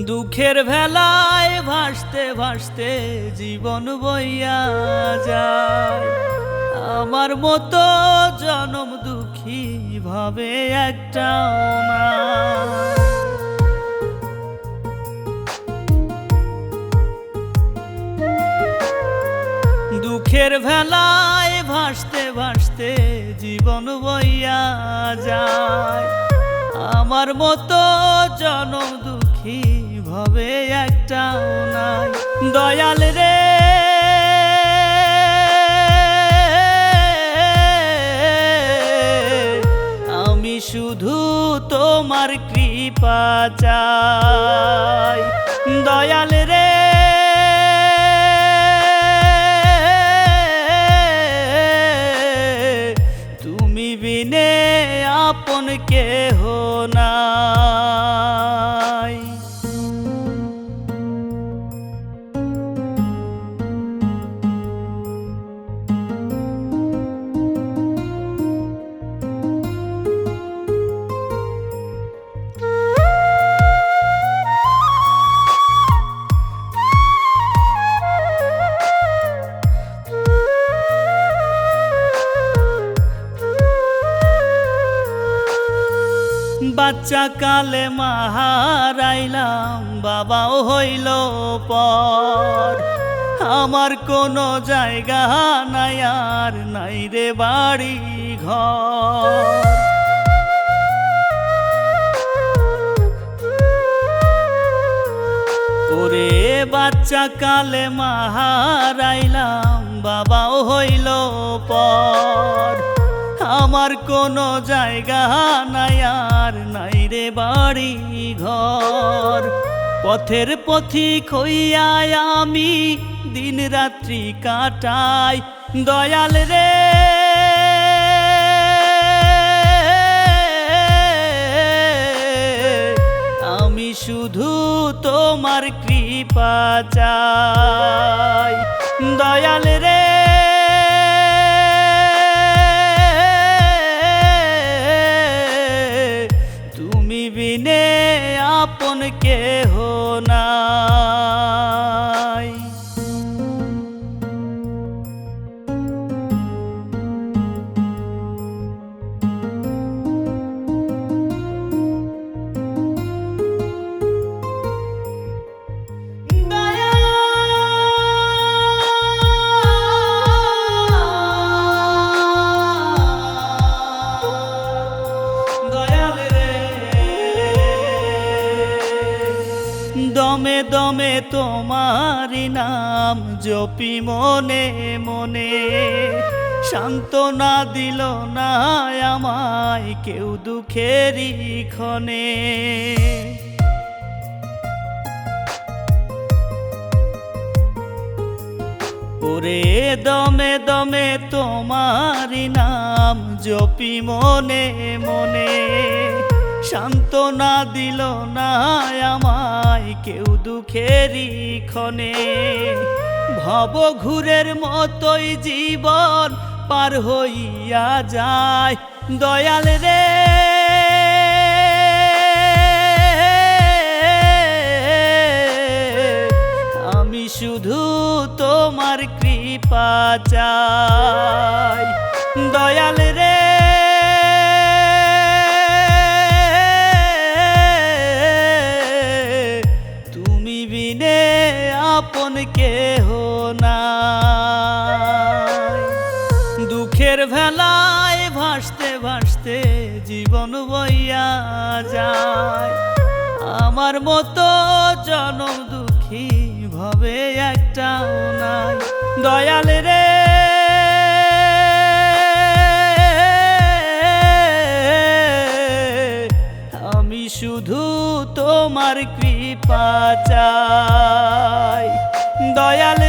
দুঃখের ভেলায় ভাসতে ভাসতে জীবন বইয়া যায়। আমার মতো জনম দুঃখী ভাবে একটাও না। দুঃখের ভেলায় ভাসতে ভাসতে জীবন বইয়া যায়। আমার মতো জনম দুঃখী ভাবে একটাও নাই। দয়াল রে আমি শুধু তোমার কৃপা চাই। দয়াল রে তুমি বিনে আপন কেহ নাই। বাচ্চা কালে মা হারাইলাম, বাবাও হইল পর। আমার কোনো জায়গা নাই আর নাই রে বাড়ি ঘর। ওরে বাচ্চা কালে মা হারাইলাম, বাবাও হইল পর। আমার কোনো জায়গা নাই আর নাই রে বাড়ি ঘর। পথের পথিক হইয়া আমি দিন রাত্রি কাটাই। দয়াল রে আমি শুধু তোমার কৃপা চাই। দয়াল রে বিনে আপন কেহ নাই। দমে দমে তোমারি নাম জপি মনে মনে। সান্ত্বনা দিল না আমায় কেউ দুঃখেরই ক্ষণে। ওরে দমে দমে তোমারি নাম জপি মনে মনে। সান্ত্বনা দিল না আমায় কেউ দুঃখেরই ক্ষণে। ভব ঘুরের মতোই জীবন পার হইয়া যায়। দয়াল রে আমি শুধু তোমার কৃপা চাই। দয়াল রে আপন কেহ নাই। দুঃখের ভেলায় ভাসতে ভাসতে জীবন বইয়া যায়। আমার মতো জনম দুঃখী ভাবে একটাও নাই। দয়াল রে আমি শুধু তোমার কৃপা চাই। দয়াল